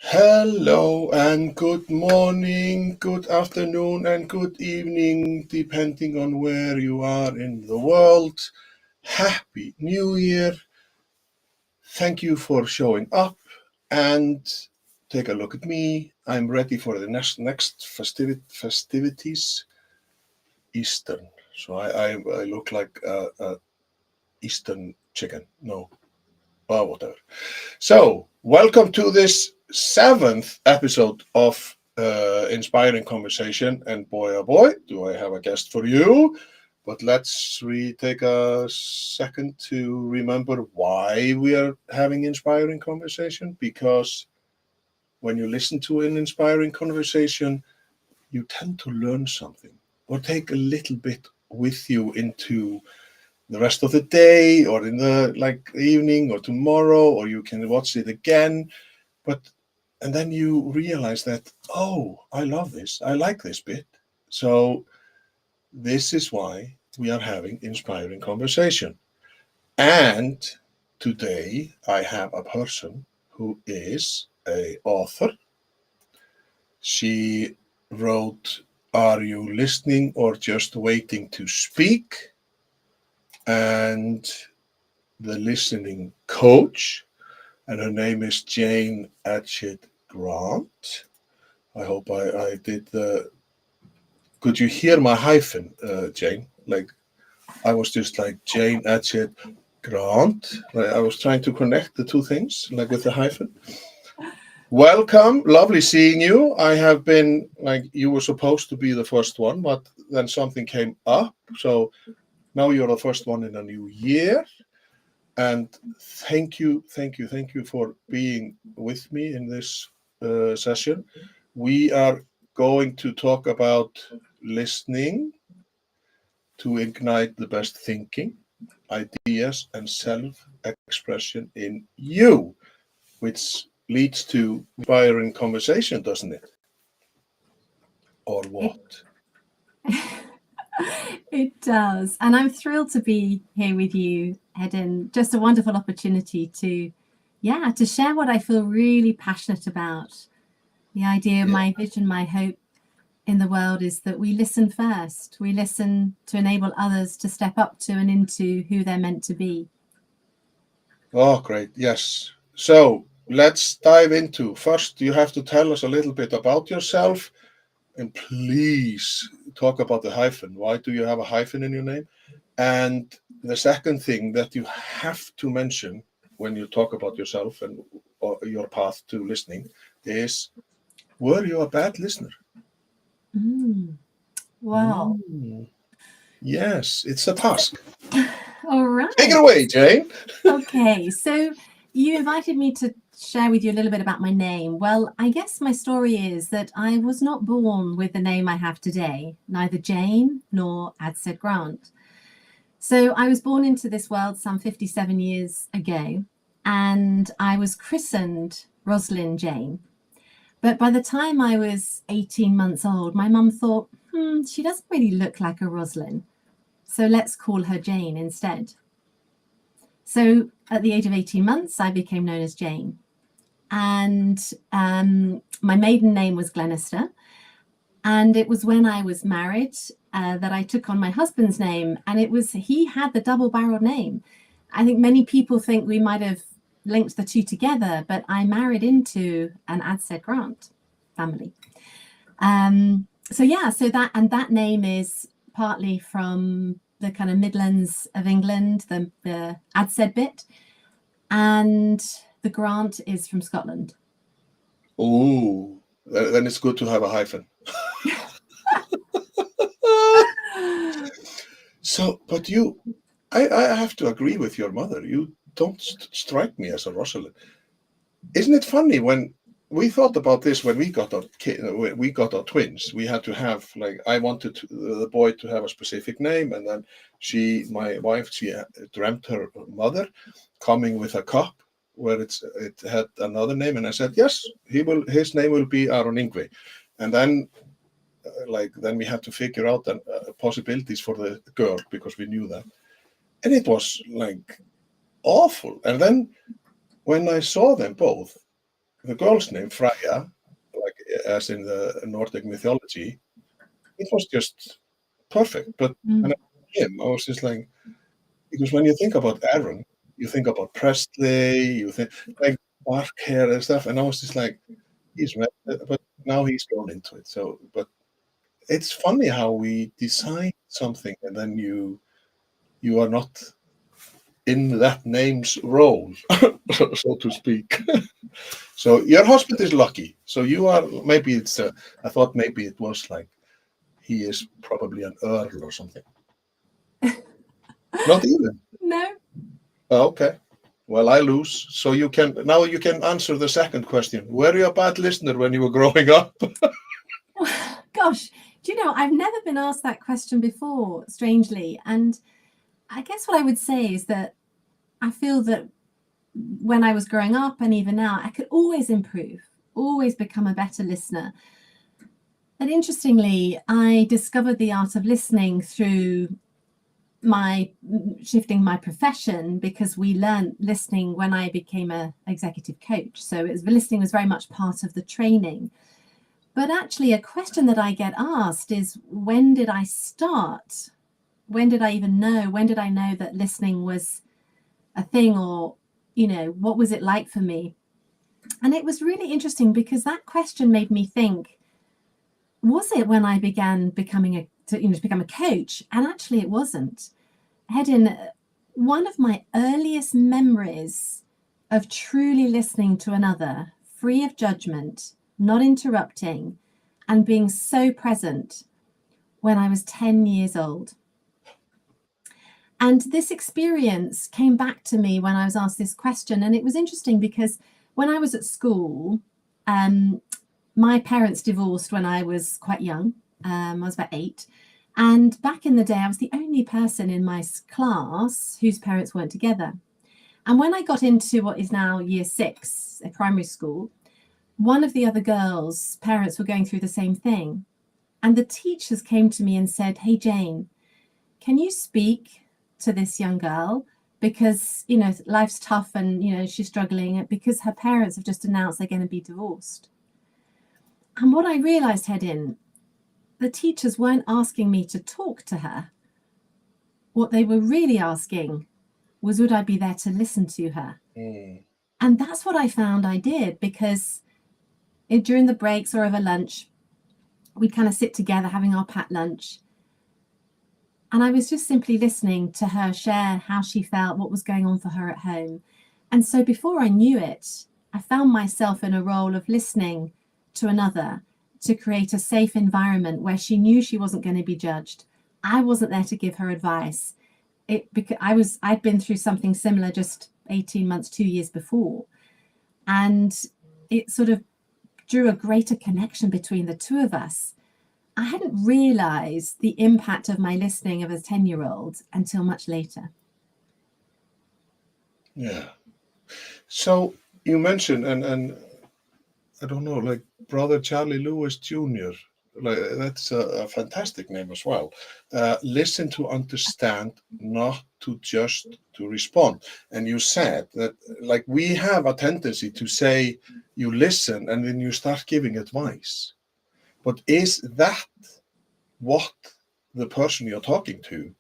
Hello and good morning, good afternoon and good evening, depending on where you are in the world. Happy New Year. Thank you for showing up and take a look at me. I'm ready for the next festivities. Eastern. So I look like a Eastern chicken. No, whatever. So welcome to this 7th episode of Inspiring Conversation, and boy oh boy do I have a guest for you. But let's take a second to remember why we are having inspiring conversation, because when you listen to an inspiring conversation you tend to learn something or take a little bit with you into the rest of the day, or in the evening or tomorrow, or you can watch it again. And then you realize that, oh, I love this. I like this bit. So this is why we are having inspiring conversation. And today I have a person who is an author. She wrote Are You Listening or Just Waiting to Speak? And The Listening Coach. And her name is Jane Adshead-Grant. I hope I did the... Could you hear my hyphen, Jane? I was just like Jane Adshead-Grant. I was trying to connect the two things, with the hyphen. Welcome, lovely seeing you. I have been, you were supposed to be the first one, but then something came up. So now you're the first one in a new year. And thank you for being with me in this session. We are going to talk about listening to ignite the best thinking, ideas, and self-expression in you, which leads to inspiring conversation, doesn't it? Or what? It does. And I'm thrilled to be here with you, Eden. Just a wonderful opportunity to share what I feel really passionate about. The idea, my vision, my hope in the world is that we listen first. We listen to enable others to step up to and into who they're meant to be. Oh, great. Yes. So let's dive into. First, you have to tell us a little bit about yourself. And please talk about the hyphen. Why do you have a hyphen in your name? And the second thing that you have to mention when you talk about yourself and your path to listening is, were you a bad listener? Wow. Yes, it's a task. All right. Take it away, Jane. Okay, so you invited me to share with you a little bit about my name. Well, I guess my story is that I was not born with the name I have today, neither Jane nor Adshead-Grant. So I was born into this world some 57 years ago, and I was christened Rosalind Jane. But by the time I was 18 months old, my mum thought, she doesn't really look like a Rosalind, so let's call her Jane instead. So at the age of 18 months, I became known as Jane. And my maiden name was Glenister. And it was when I was married that I took on my husband's name. And he had the double-barreled name. I think many people think we might have linked the two together, but I married into an Adshead-Grant family. So that name is partly from the kind of Midlands of England, the Adshead bit, and the Grant is from Scotland. Oh, then it's good to have a hyphen. So, but you I have to agree with your mother. You don't strike me as a Rosalind. Isn't it funny when we thought about this when we got our when we got our twins? We had to have like I wanted the boy to have a specific name, and then my wife, she dreamt her mother coming with a cup where it had another name, and I said yes, his name will be Aron Ingve, and then then we had to figure out the possibilities for the girl because we knew that, and it was like awful. And then when I saw them both, the girl's name, Freya, like as in the Nordic mythology, it was just perfect. But when I saw him, I was just like, because when you think about Aaron, you think about Presley, you think like dark hair and stuff, and I was just like, he's red, but now he's grown into it. So, but it's funny how we decide something and then you are not in that name's role, so to speak. So your husband is lucky. So you are maybe it's. I thought maybe it was like he is probably an earl or something. Not even. No. Oh, okay. Well, I lose. So you can answer the second question. Were you a bad listener when you were growing up? Gosh, do you know, I've never been asked that question before, strangely. And I guess what I would say is that I feel that when I was growing up and even now, I could always improve, always become a better listener. And interestingly, I discovered the art of listening through my shifting my profession, because we learned listening when I became an executive coach. So listening was very much part of the training. But actually, a question that I get asked is, when did I start? When did I even know? When did I know that listening was a thing? Or, what was it like for me? And it was really interesting because that question made me think, was it when I began to become a coach? And actually it wasn't. Hedin, one of my earliest memories of truly listening to another, free of judgment, not interrupting, and being so present, when I was 10 years old. And this experience came back to me when I was asked this question. And it was interesting because when I was at school, my parents divorced when I was quite young. I was about 8. And back in the day, I was the only person in my class whose parents weren't together. And when I got into what is now year 6, a primary school, one of the other girls' parents were going through the same thing. And the teachers came to me and said, "Hey, Jane, can you speak to this young girl? Because, life's tough and, she's struggling because her parents have just announced they're going to be divorced." And what I realized, Hedin, the teachers weren't asking me to talk to her. What they were really asking was, would I be there to listen to her? And that's what I found I did, because during the breaks or over lunch, we'd kind of sit together having our packed lunch. And I was just simply listening to her share how she felt, what was going on for her at home. And so before I knew it, I found myself in a role of listening to another to create a safe environment where she knew she wasn't going to be judged. I wasn't there to give her advice. Because I'd been through something similar just 18 months, 2 years before. And it sort of drew a greater connection between the two of us. I hadn't realized the impact of my listening of a 10-year-old until much later. Yeah. So you mentioned, and I don't know, like Brother Charlie Lewis Jr., like that's a fantastic name as well. Listen to understand, not to just to respond. And you said that, like, we have a tendency to say you listen and then you start giving advice. But is that what the person you're talking to,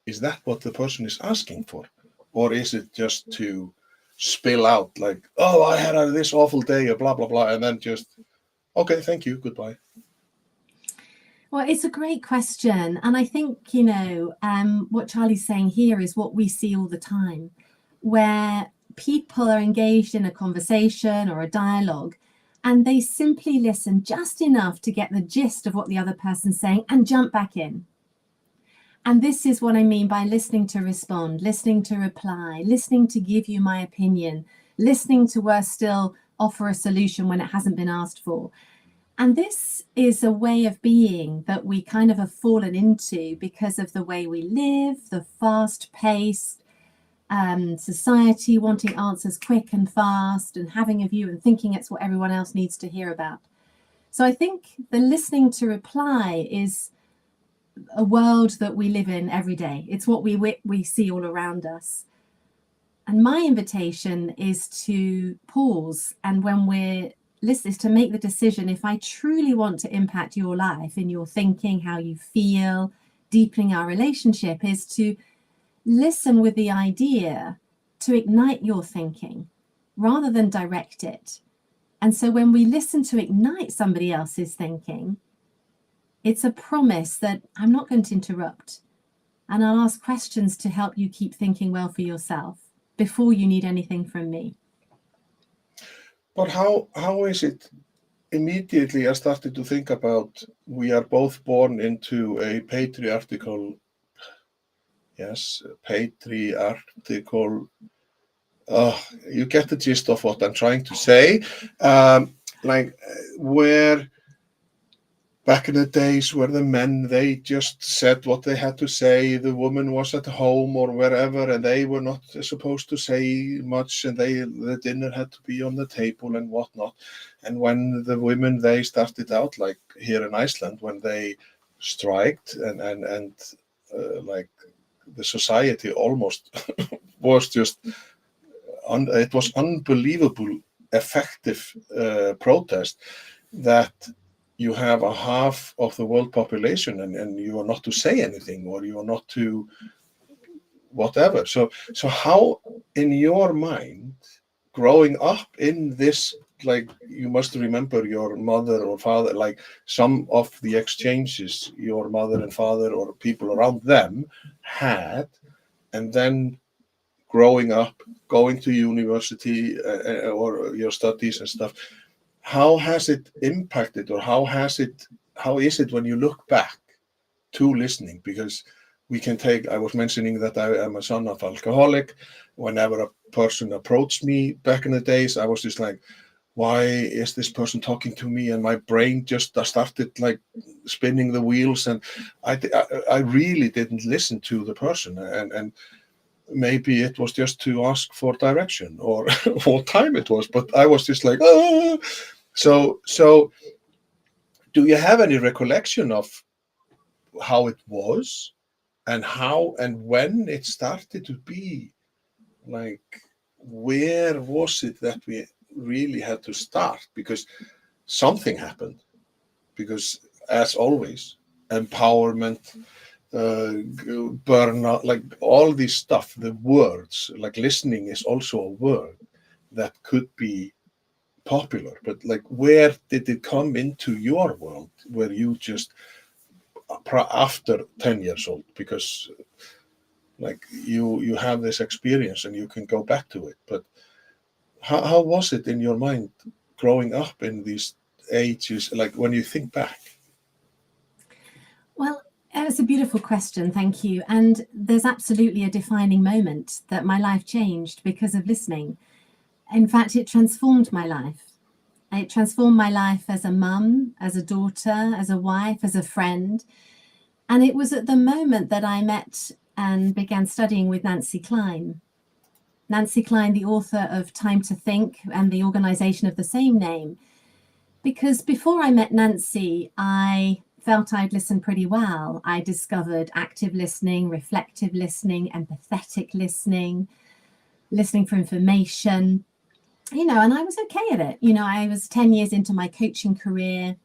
is that what the person is asking for? Or is it just to spill out like, oh, I had this awful day, or blah, blah, blah, and then just, okay, thank you, goodbye? Well, it's a great question. And I think, what Charlie's saying here is what we see all the time, where people are engaged in a conversation or a dialogue, and they simply listen just enough to get the gist of what the other person's saying and jump back in. And this is what I mean by listening to respond, listening to reply, listening to give you my opinion, listening to worse still, offer a solution when it hasn't been asked for. And this is a way of being that we kind of have fallen into because of the way we live, the fast-paced society wanting answers quick and fast and having a view and thinking it's what everyone else needs to hear about. So I think the listening to reply is a world that we live in every day. It's what we see all around us. And my invitation is to pause, and when we're listening, is to make the decision, if I truly want to impact your life in your thinking, how you feel, deepening our relationship, is to listen with the idea to ignite your thinking rather than direct it. And so when we listen to ignite somebody else's thinking, it's a promise that I'm not going to interrupt, and I'll ask questions to help you keep thinking well for yourself before you need anything from me. But how is it? Immediately I started to think about, we are both born into a patriarchal, you get the gist of what I'm trying to say. Where back in the days where the men, they just said what they had to say, the woman was at home or wherever, and they were not supposed to say much, and the dinner had to be on the table and whatnot. And when the women, they started out, like here in Iceland, when they striked and like the society almost was just, it was unbelievable effective protest, that you have a half of the world population and you are not to say anything, or you are not to whatever. So how, in your mind, growing up in this, like, you must remember your mother or father, like some of the exchanges your mother and father or people around them had, and then growing up, going to university or your studies and stuff. How has it impacted, or how is it when you look back to listening? Because I was mentioning that I am a son of alcoholic. Whenever a person approached me back in the days, I was just like, why is this person talking to me? And my brain just started like spinning the wheels, and I really didn't listen to the person, and maybe it was just to ask for direction or what time it was, but I was just like, oh. So do you have any recollection of how it was, and how and when it started to be like, where was it that we really had to start? Because something happened, because as always, empowerment, burnout, like all this stuff, the words, like listening is also a word that could be popular, but like, where did it come into your world, where you just after 10 years old, because like you have this experience and you can go back to it, but how was it in your mind growing up in these ages, like when you think back? Well, it's a beautiful question, thank you. And there's absolutely a defining moment that my life changed because of listening. In fact, it transformed my life. It transformed my life as a mum, as a daughter, as a wife, as a friend. And it was at the moment that I met and began studying with Nancy Kline. Nancy Kline, the author of Time to Think and the organization of the same name. Because before I met Nancy, I felt I'd listened pretty well. I discovered active listening, reflective listening, empathetic listening, listening for information, and I was okay at it. I was 10 years into my coaching career,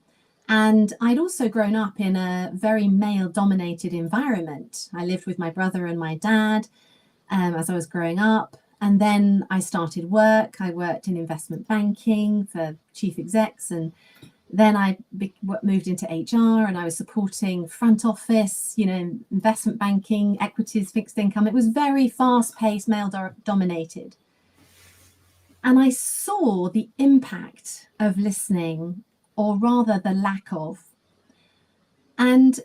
and I'd also grown up in a very male-dominated environment. I lived with my brother and my dad as I was growing up. And then I started work. I worked in investment banking for chief execs, and then I moved into HR, and I was supporting front office, investment banking, equities, fixed income. It was very fast-paced, male-dominated. And I saw the impact of listening, or rather the lack of. And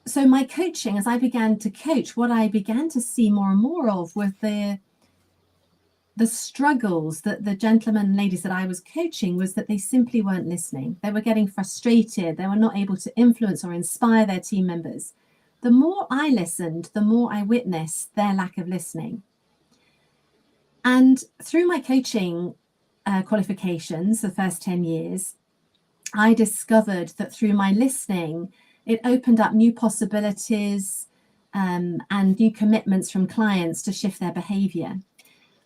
So my coaching, as I began to coach, what I began to see more and more of was the struggles that the gentlemen and ladies that I was coaching was that they simply weren't listening. They were getting frustrated. They were not able to influence or inspire their team members. The more I listened, the more I witnessed their lack of listening. And through my coaching qualifications, the first 10 years, I discovered that through my listening, it opened up new possibilities and new commitments from clients to shift their behavior.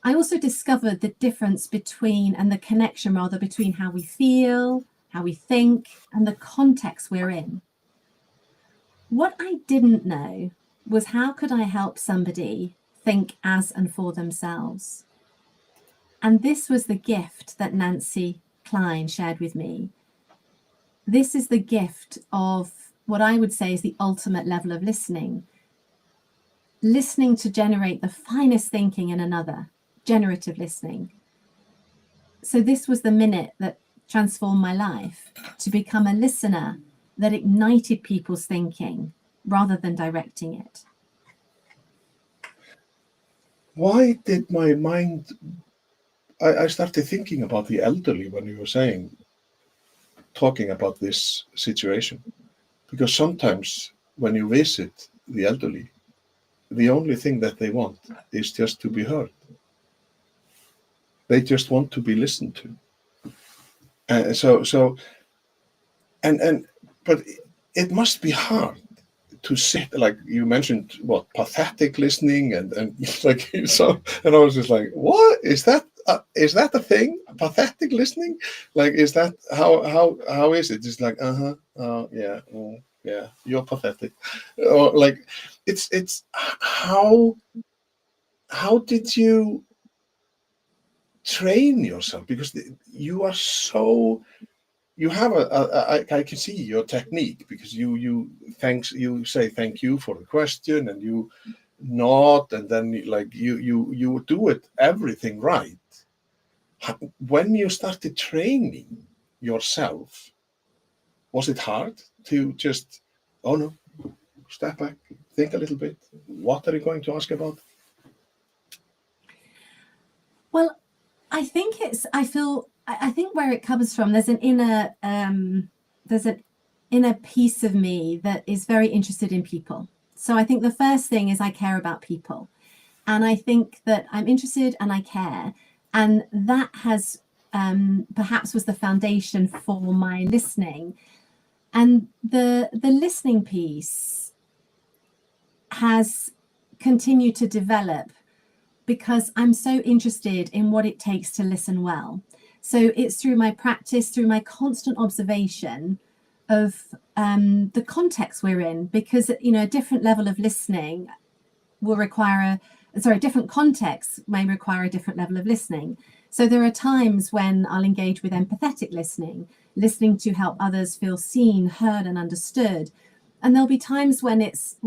I also discovered the difference between, and the connection rather, between how we feel, how we think, and the context we're in. What I didn't know was how could I help somebody think as and for themselves? And this was the gift that Nancy Klein shared with me. This is the gift of what I would say is the ultimate level of listening. Listening to generate the finest thinking in another, generative listening. So this was the minute that transformed my life, to become a listener that ignited people's thinking rather than directing it. Why did my mind, I started thinking about the elderly when you were talking about this situation. Because sometimes when you visit the elderly, the only thing that they want is just to be heard. They just want to be listened to. But it must be hard to sit, like you mentioned, what, pathetic listening and like, so, and I was just like, what is that? Is that a thing? Pathetic listening? Like, is that how is it? It's like, yeah, yeah, you're pathetic. Or like, it's how did you train yourself? Because you are so, you have I can see your technique, because you say thank you for the question, and you nod, and then like you do it everything right. When you started training yourself, was it hard to just, oh no, step back, think a little bit, what are you going to ask about? Well, I think where it comes from, there's an inner piece of me that is very interested in people. So I think the first thing is I care about people. And I think that I'm interested and I care. And that has perhaps was the foundation for my listening. And the listening piece has continued to develop because I'm so interested in what it takes to listen well. So it's through my practice, through my constant observation of the context we're in, because a different level of listening will require different contexts may require a different level of listening. So there are times when I'll engage with empathetic listening to help others feel seen, heard, and understood. And there'll be times when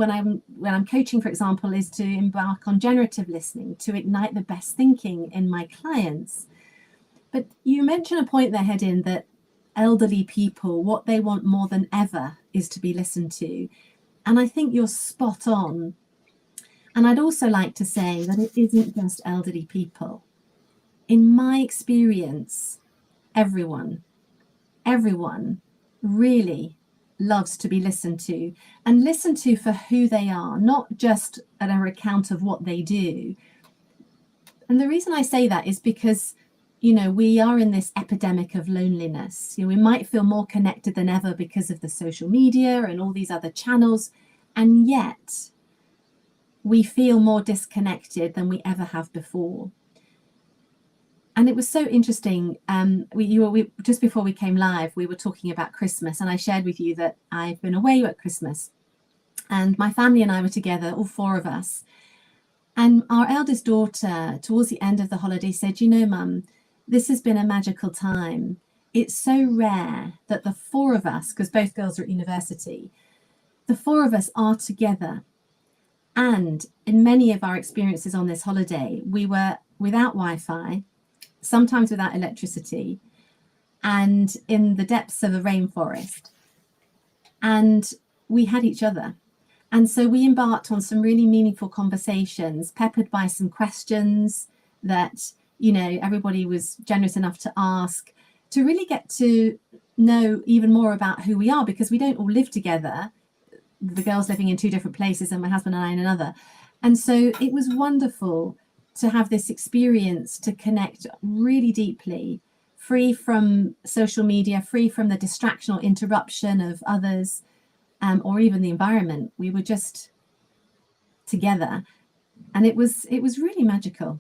I'm coaching, for example, is to embark on generative listening to ignite the best thinking in my clients. But you mentioned a point there, Hedin, that elderly people, what they want more than ever is to be listened to. And I think you're spot on. And I'd also like to say that it isn't just elderly people. In my experience, everyone really loves to be listened to, and listened to for who they are, not just at an account of what they do. And the reason I say that is because, we are in this epidemic of loneliness. We might feel more connected than ever because of the social media and all these other channels, and yet we feel more disconnected than we ever have before. And it was so interesting. We just before we came live, we were talking about Christmas, and I shared with you that I've been away at Christmas, and my family and I were together, all four of us. And our eldest daughter, towards the end of the holiday, said, Mum, this has been a magical time. It's so rare that the four of us, because both girls are at university, the four of us are together. And in many of our experiences on this holiday, we were without Wi-Fi, sometimes without electricity, and in the depths of a rainforest. And we had each other. And so we embarked on some really meaningful conversations, peppered by some questions that, everybody was generous enough to ask, to really get to know even more about who we are, because we don't all live together. The girls living in two different places and my husband and I in another. And so it was wonderful to have this experience to connect really deeply, free from social media, free from the distraction or interruption of others, or even the environment. We were just together, and it was really magical.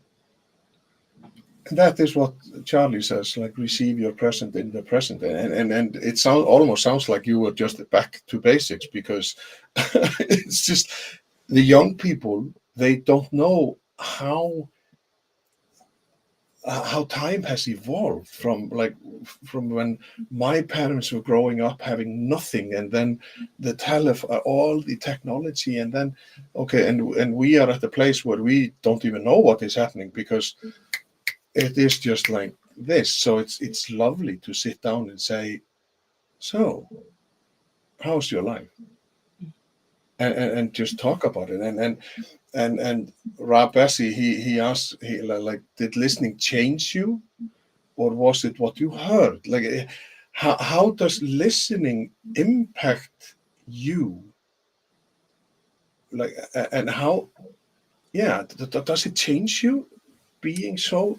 And that is what Charlie says, like receive your present in the present. And it almost sounds like you were just back to basics, because it's just the young people, they don't know how time has evolved from when my parents were growing up having nothing, and then the all the technology, and then and we are at a place where we don't even know what is happening, because it is just like this. So it's lovely to sit down and say, so how's your life, and just talk about it. And Rob Bessie, he asked, like, did listening change you, or was it what you heard? Like, how does listening impact you? Like, and how, yeah, does it change you being so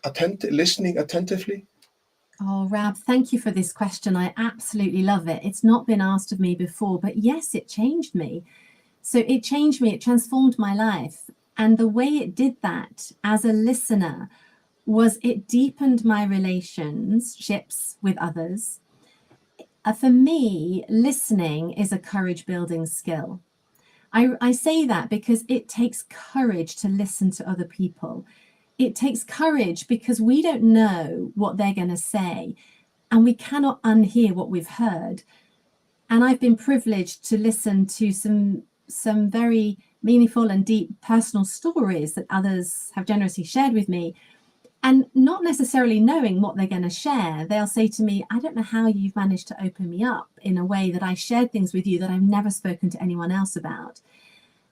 attentive, listening attentively? Oh, Rab, thank you for this question. I absolutely love it. It's not been asked of me before, but yes, it changed me. So it changed me, it transformed my life. And the way it did that as a listener was it deepened my relationships with others. For me, listening is a courage building skill. I say that because it takes courage to listen to other people. It takes courage because we don't know what they're going to say, and we cannot unhear what we've heard. And I've been privileged to listen to some very meaningful and deep personal stories that others have generously shared with me, and not necessarily knowing what they're going to share. They'll say to me, I don't know how you've managed to open me up in a way that I shared things with you that I've never spoken to anyone else about.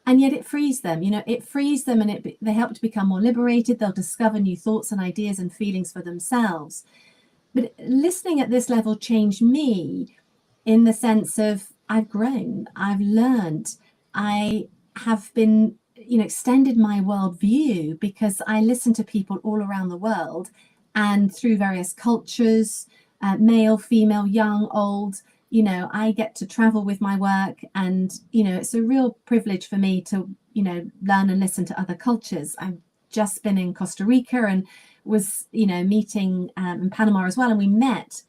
And yet it frees them, it frees them, and they help to become more liberated. They'll discover new thoughts and ideas and feelings for themselves. But listening at this level changed me in the sense of I've grown, I've learned, I have been, extended my worldview because I listen to people all around the world and through various cultures, male, female, young, old. I get to travel with my work, and, it's a real privilege for me to, learn and listen to other cultures. I've just been in Costa Rica and was, meeting in Panama as well. And we met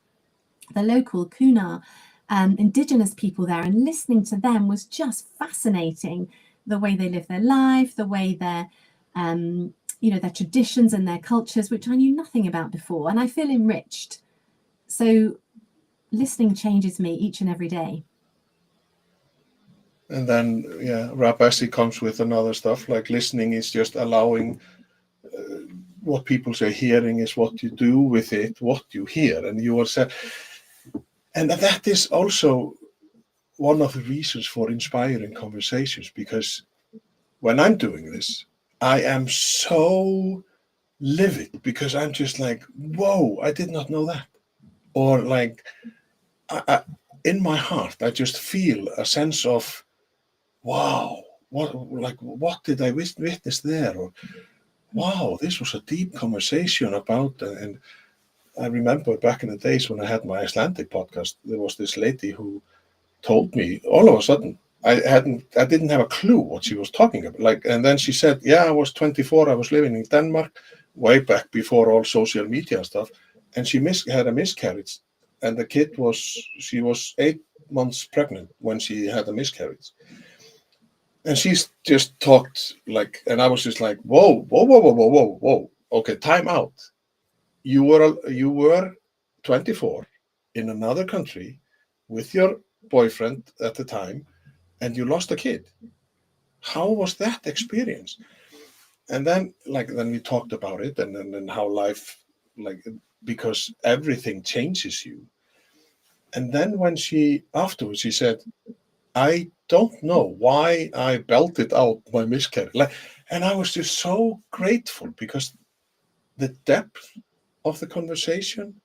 the local Kuna indigenous people there, and listening to them was just fascinating. The way they live their life, the way their their traditions and their cultures, which I knew nothing about before, and I feel enriched. So listening changes me each and every day. And then, yeah, Rabasi comes with another stuff, like listening is just allowing, what people say, hearing is what you do with it, what you hear. And you are said, and that is also one of the reasons for inspiring conversations, because when I'm doing this, I am so livid, because I'm just like, whoa, I did not know that. Or like, in my heart, I just feel a sense of, wow, what did I witness there? Or, wow, this was a deep conversation about, and I remember back in the days when I had my Icelandic podcast, there was this lady who told me all of a sudden, I didn't have a clue what she was talking about. Like, and then she said, yeah, I was 24, I was living in Denmark, way back before all social media and stuff, and she had a miscarriage, and she was 8 months pregnant when she had a miscarriage. And she's just talked like, and I was just like, whoa, whoa, whoa, whoa, whoa, whoa, whoa. Okay, time out. You were 24 in another country with your boyfriend at the time, and you lost a kid. How was that experience? And then we talked about it, and how life, like, because everything changes you. And then when afterwards she said, I don't know why I belted out my miscarriage. And I was just so grateful because the depth of the conversation,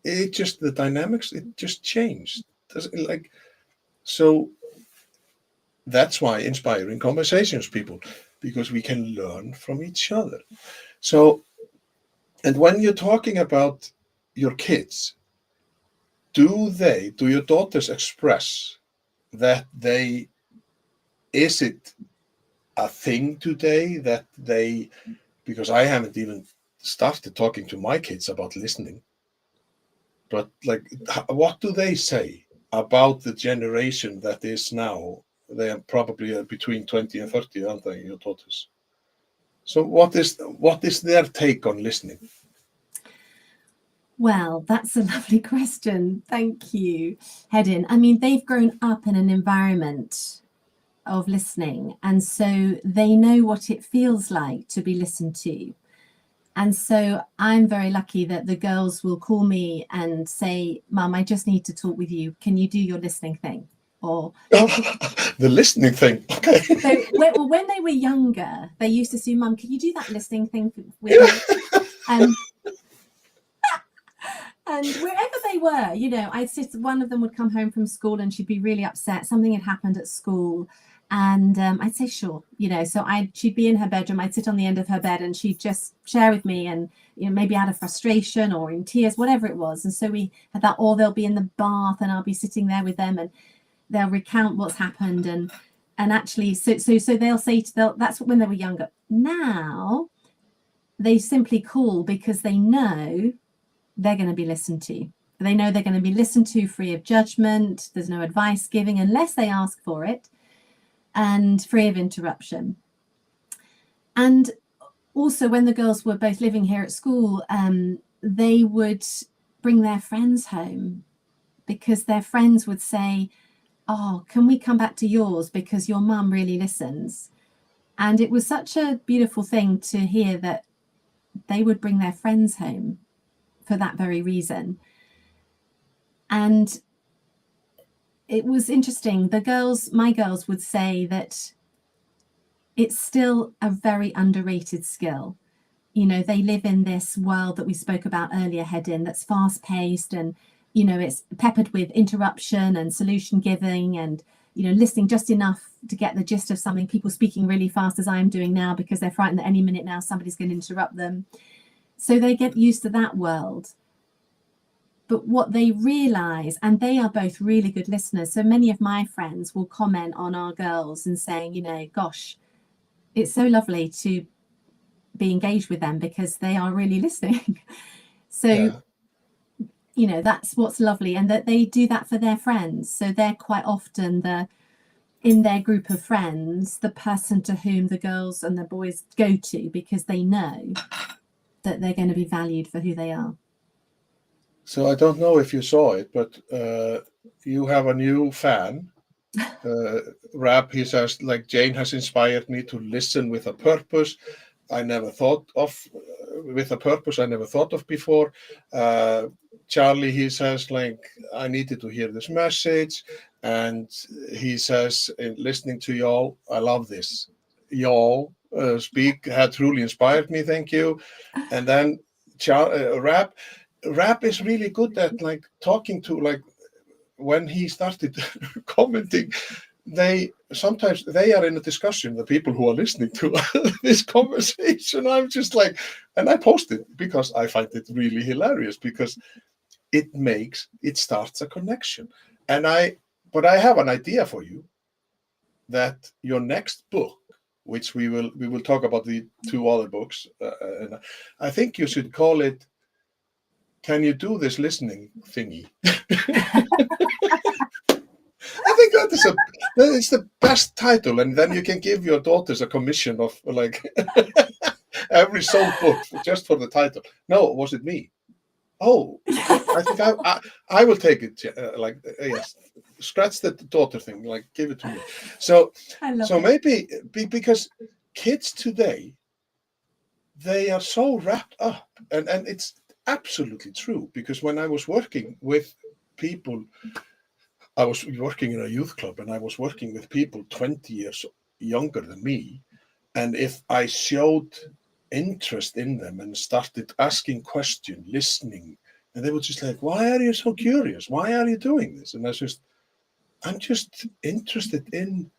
the dynamics, it just changed. So that's why inspiring conversations, people, because we can learn from each other. So, and when you're talking about your kids, do your daughters express that is it a thing today that because I haven't even started talking to my kids about listening, but what do they say about the generation that is now? They are probably between 20 and 30, aren't they, your daughters? So what is their take on listening? Well, that's a lovely question. Thank you, Hedin. I mean, they've grown up in an environment of listening, and so they know what it feels like to be listened to. And so I'm very lucky that the girls will call me and say, Mum, I just need to talk with you. Can you do your listening thing? Or the listening thing. Okay. So when they were younger, they used to say, Mum, can you do that listening thing with me? And wherever they were, I'd sit, one of them would come home from school and she'd be really upset. Something had happened at school. And I'd say, sure, so she'd be in her bedroom. I'd sit on the end of her bed and she'd just share with me, and, maybe out of frustration or in tears, whatever it was. And so we had that, or they'll be in the bath and I'll be sitting there with them and they'll recount what's happened. And actually, so they'll say, that's when they were younger. Now they simply call because they know they're going to be listened to. They know they're going to be listened to free of judgment. There's no advice giving unless they ask for it, and free of interruption. And also, when the girls were both living here at school, they would bring their friends home because their friends would say, oh, can we come back to yours because your mum really listens? And it was such a beautiful thing to hear that they would bring their friends home for that very reason. And it was interesting. My girls would say that it's still a very underrated skill. They live in this world that we spoke about earlier, Hedin, that's fast paced, and, it's peppered with interruption and solution giving and, listening just enough to get the gist of something, people speaking really fast as I'm doing now because they're frightened that any minute now somebody's going to interrupt them. So they get used to that world. But what they realize, and they are both really good listeners. So many of my friends will comment on our girls and saying, gosh, it's so lovely to be engaged with them because they are really listening. So, Yeah. That's what's lovely. And that they do that for their friends. So they're quite often in their group of friends, the person to whom the girls and the boys go to because they know that they're going to be valued for who they are. So I don't know if you saw it, but you have a new fan. Rap, he says, Jane has inspired me to listen with a purpose. I never thought of with a purpose I never thought of before. Charlie, he says, I needed to hear this message. And he says, listening to y'all, I love this. Y'all speak had truly inspired me. Thank you. And then Rap is really good at talking to when he started commenting. Sometimes they are in a discussion, the people who are listening to this conversation. I'm just and I post it because I find it really hilarious because it starts a connection. But I have an idea for you, that your next book, which we will talk about the two other books, and I think you should call it, Can You Do This Listening Thingy? I think that is the best title, and then you can give your daughters a commission of every sold book just for the title. No, was it me? Oh, I think I will take it. Yes, scratch the daughter thing. Give it to me. So maybe because kids today, they are so wrapped up, and it's absolutely true. Because when I was working with people I was working in a youth club and I was working with people 20 years younger than me. And if I showed interest in them and started asking questions, listening, and they were just like, why are you so curious? Why are you doing this? And I'm just interested in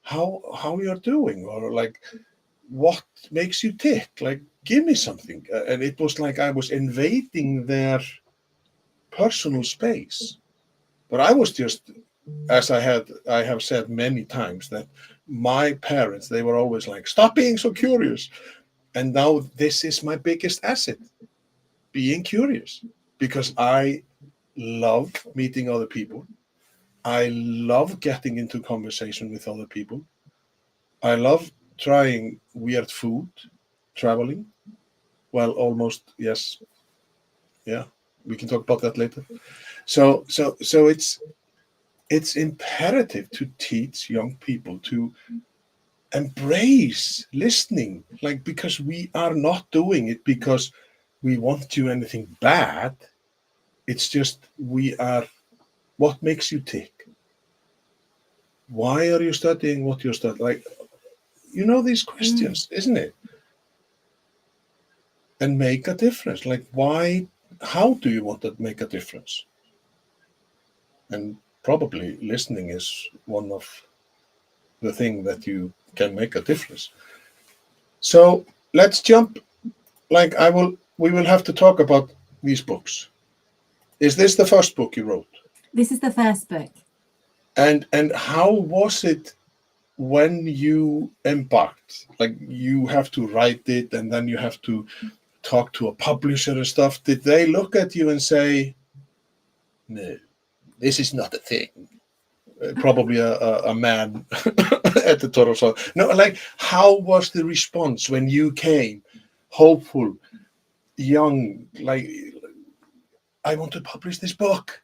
how you're doing, or like what makes you tick. Like, give me something. And it was like I was invading their personal space. But I was just, as I have said many times, that my parents, they were always like, stop being so curious. And now this is my biggest asset, being curious, because I love meeting other people. I love getting into conversation with other people. I love trying weird food, traveling. Well, almost, yes. Yeah. We can talk about that later. So it's imperative to teach young people to embrace listening, like, because we are not doing it because we want to do anything bad. It's just we are, what makes you tick? Why are you studying what you're studying? Like, these questions, isn't it? And make a difference. Like, why, how do you want to make a difference? And probably listening is one of the thing that you can make a difference. So let's jump, like, we will have to talk about these books. Is this the first book you wrote? This is the first book. And how was it when you embarked? Like, you have to write it and then you have to talk to a publisher and stuff. Did they look at you and say, no, this is not a thing? Probably a man at the door or so. No, like, how was the response when you came, hopeful, young, like, I want to publish this book?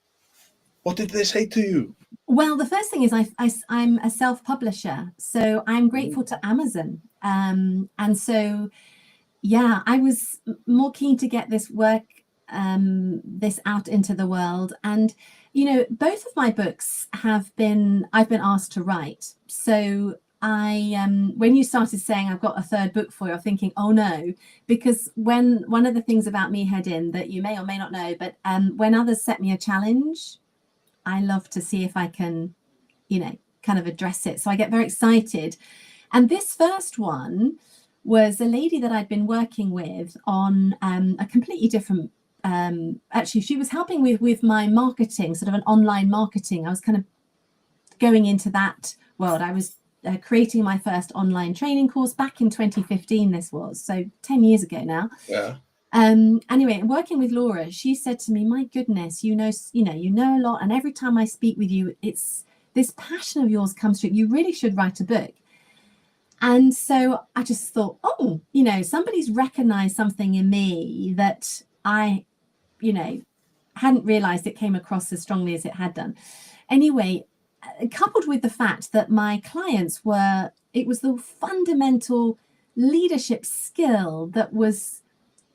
What did they say to you? Well, the first thing is I'm a self-publisher, so I'm grateful to Amazon. And so, yeah, I was more keen to get this work, this out into the world. And, both of my books I've been asked to write. So when you started saying I've got a third book for you, I'm thinking, oh no, because when one of the things about me, Hedin, that you may or may not know, but when others set me a challenge, I love to see if I can, kind of address it. So I get very excited. And this first one was a lady that I'd been working with on a completely different, actually, she was helping with my marketing, sort of an online marketing. I was kind of going into that world. I was creating my first online training course back in 2015, this was, so 10 years ago now. Yeah. Anyway, working with Laura, she said to me, my goodness, you know a lot. And every time I speak with you, it's this passion of yours comes through. You really should write a book. And so I just thought, oh, somebody's recognized something in me that I, hadn't realized it came across as strongly as it had done. Anyway, coupled with the fact that my clients it was the fundamental leadership skill that was,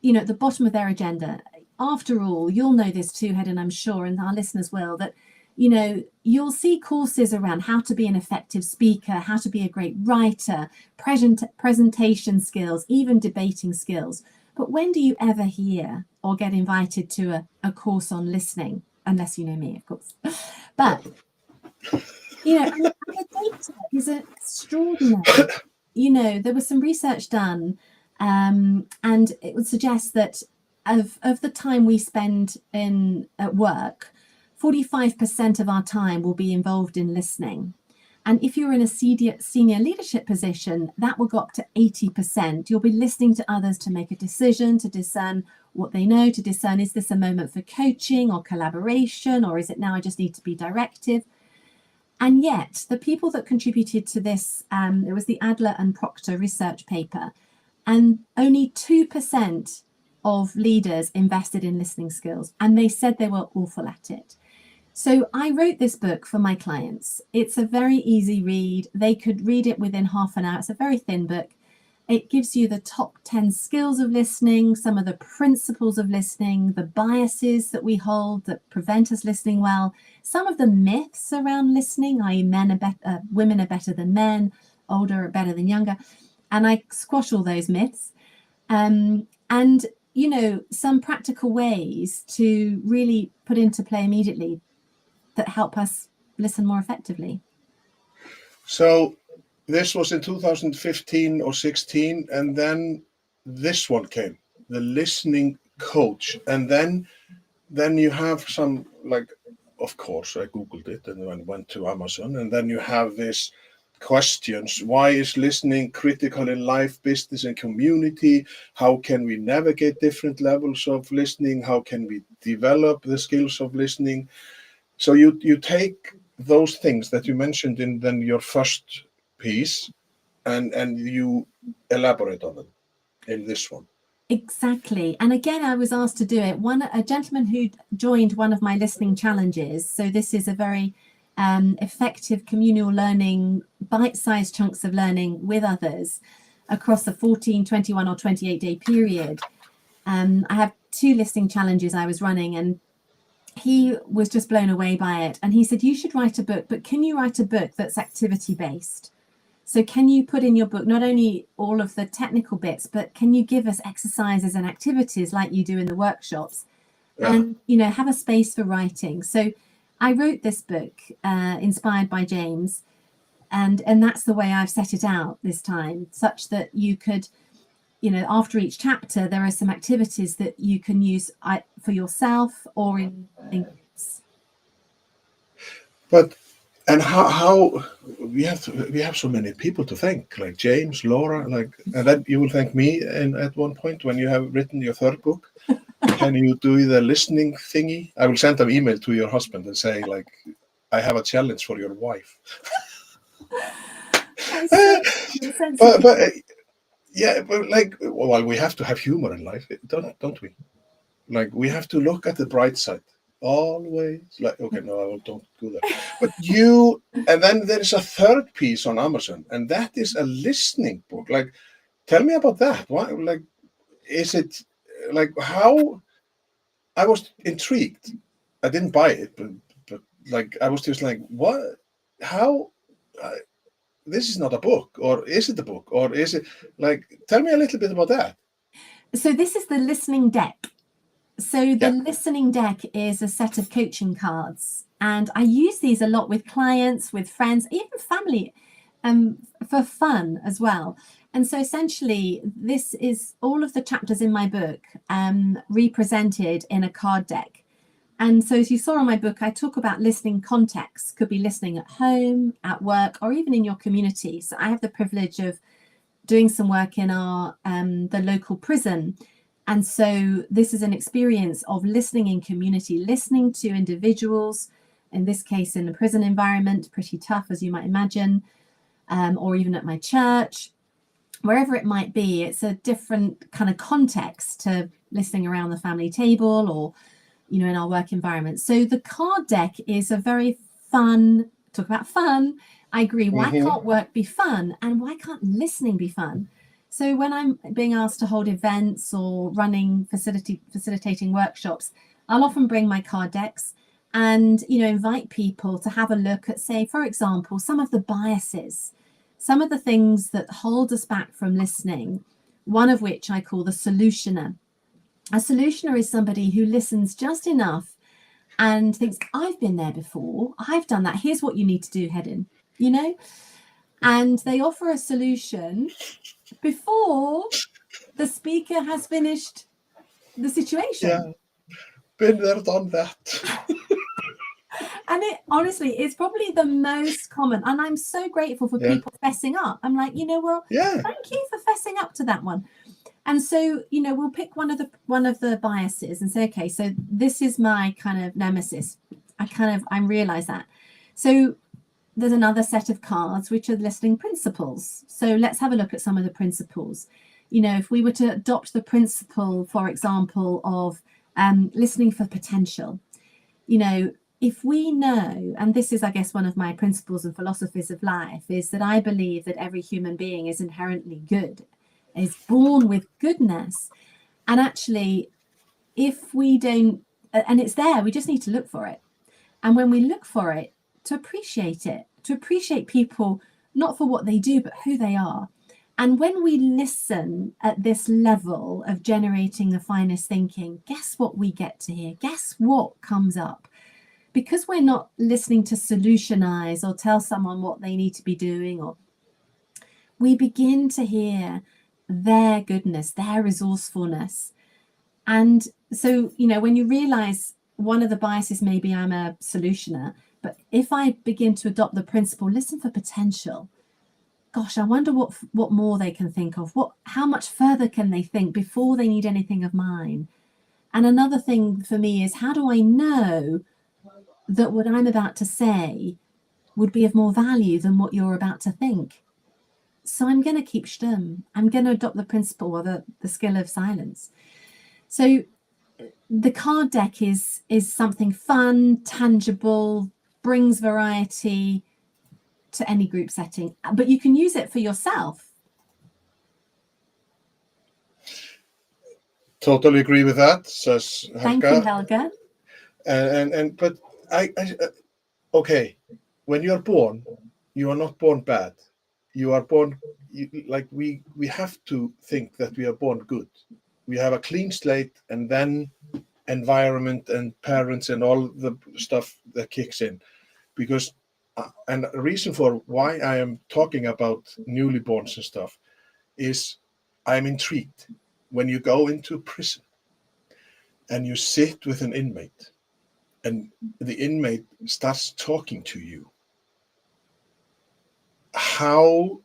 at the bottom of their agenda. After all, you'll know this too, Hedin, I'm sure, and our listeners will, that, you'll see courses around how to be an effective speaker, how to be a great writer, presentation skills, even debating skills. But when do you ever hear or get invited to a course on listening? Unless you know me, of course. But, and the data is extraordinary. There was some research done, and it would suggest that of the time we spend at work, 45% of our time will be involved in listening. And if you're in a senior leadership position, that will go up to 80%. You'll be listening to others to make a decision, to discern what they know, to discern, is this a moment for coaching or collaboration, or is it now I just need to be directive? And yet the people that contributed to this, it was the Adler and Proctor research paper, and only 2% of leaders invested in listening skills, and they said they were awful at it. So I wrote this book for my clients. It's a very easy read. They could read it within half an hour. It's a very thin book. It gives you the top 10 skills of listening, some of the principles of listening, the biases that we hold that prevent us listening well, some of the myths around listening, i.e. women are better than men, older are better than younger. And I squash all those myths. And, you know, some practical ways to really put into play immediately that help us listen more effectively. So this was in 2015 or 16, and then this one came, the listening coach. And then you have some, like, of course, I Googled it and then went to Amazon, and then you have this questions. Why is listening critical in life, business, and community? How can we navigate different levels of listening? How can we develop the skills of listening? So you take those things that you mentioned in then your first piece, and you elaborate on them in this one. Exactly. And again, I was asked to do it. A gentleman who joined one of my listening challenges. So this is a very effective communal learning, bite-sized chunks of learning with others across a 14, 21 or 28-day period. I have 2 listening challenges I was running, and he was just blown away by it. And he said, you should write a book, but can you write a book that's activity-based? So can you put in your book not only all of the technical bits, but can you give us exercises and activities like you do in the workshops? Yeah. And, you know, have a space for writing. So I wrote this book inspired by James, and that's the way I've set it out this time, such that you could, you know, after each chapter, there are some activities that you can use for yourself or in groups. But and how we have so many people to thank, like James, Laura, like, and then you will thank me. And at one point when you have written your 3rd book, can you do the listening thingy? I will send an email to your husband and say, like, I have a challenge for your wife. But yeah, but like, well, we have to have humor in life, don't we? Like, we have to look at the bright side always. Like, okay, no, don't do that. But and then there is a 3rd piece on Amazon, and that is a listening book. Like, tell me about that. Why? Like, is it like how? I was intrigued. I didn't buy it, but like, I was just like, what? How? This is not a book, or is it a book, or is it like? Tell me a little bit about that. So this is the listening deck. So the listening deck is a set of coaching cards, and I use these a lot with clients, with friends, even family, for fun as well. And so essentially, this is all of the chapters in my book represented in a card deck. And so as you saw in my book, I talk about listening contexts. Could be listening at home, at work, or even in your community. So I have the privilege of doing some work in our the local prison. And so this is an experience of listening in community, listening to individuals, in this case in the prison environment, pretty tough as you might imagine, or even at my church, wherever it might be. It's a different kind of context to listening around the family table or, you know, in our work environment. So the card deck is a very fun, talk about fun. I agree. Why can't work be fun? And why can't listening be fun? So when I'm being asked to hold events or running facilitating workshops, I'll often bring my card decks and, you know, invite people to have a look at, say, for example, some of the biases, some of the things that hold us back from listening, one of which I call the solutioner. A solutioner is somebody who listens just enough and thinks, I've been there before, I've done that, here's what you need to do, head in, you know? And they offer a solution before the speaker has finished the situation. Yeah, been there, done that. And it honestly, it's probably the most common. And I'm so grateful for people fessing up. I'm like, you know, well, thank you for fessing up to that one. And so, you know, we'll pick one of the biases and say, okay, so this is my kind of nemesis. I realize that. So there's another set of cards which are listening principles. So let's have a look at some of the principles. You know, if we were to adopt the principle, for example, of listening for potential, you know, if we know, and this is, I guess, one of my principles and philosophies of life, is that I believe that every human being is inherently good. is born with goodness. And actually, if we don't, and it's there, we just need to look for it. And when we look for it, to appreciate people, not for what they do, but who they are. And when we listen at this level of generating the finest thinking, guess what we get to hear? Guess what comes up? Because we're not listening to solutionize or tell someone what they need to be doing, or we begin to hear their goodness, their resourcefulness. And so, when you realize one of the biases, maybe I'm a solutioner, but if I begin to adopt the principle, listen for potential, gosh, I wonder what more they can think of, how much further can they think before they need anything of mine. And another thing for me is, how do I know that what I'm about to say would be of more value than what you're about to think? So I'm going to keep stum. I'm going to adopt the principle, or the skill of silence. So the card deck is something fun, tangible, brings variety to any group setting, but you can use it for yourself. Totally agree with that, says Helga. Thank you, Helga. But I okay, when you are born, you are not born bad. You are born we have to think that we are born good. We have a clean slate, and then environment and parents and all the stuff that kicks in. Because and a reason for why I am talking about newly borns and stuff is I'm intrigued when you go into a prison and you sit with an inmate and the inmate starts talking to you, how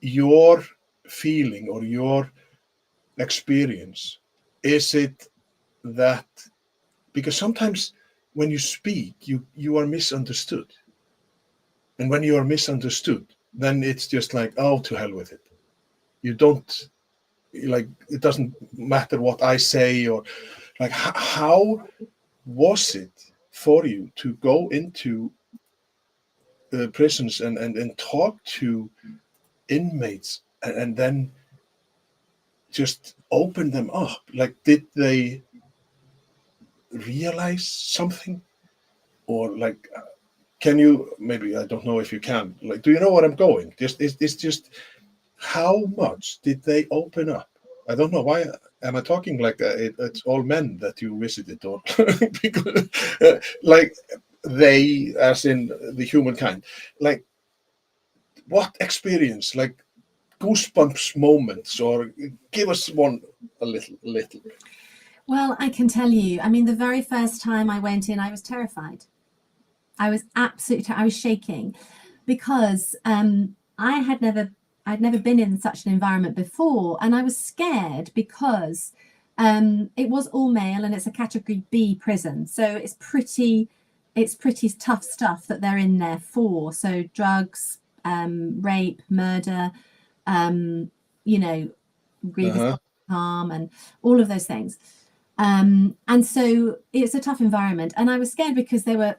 your feeling or your experience is it that, because sometimes when you speak, you are misunderstood. And when you are misunderstood, then it's just like, oh, to hell with it. You don't, like, it doesn't matter what I say, or like, how was it for you to go into the prisons and talk to inmates and then just open them up? Like, did they realize something? Or like, can you, maybe, I don't know if you can, like, do you know where I'm going? It's just, how much did they open up? I don't know why am I talking like it's all men that you visited, or because like they, as in the humankind, like what experience, like goosebumps moments, or give us one a little. Well, I can tell you, I mean, the very first time I went in, I was terrified. I was absolutely, I was shaking, because I'd never been in such an environment before, and I was scared because it was all male and it's a category B prison, so it's pretty tough stuff that they're in there for. So drugs, rape, murder, really harm, and all of those things. And so it's a tough environment, and I was scared because they were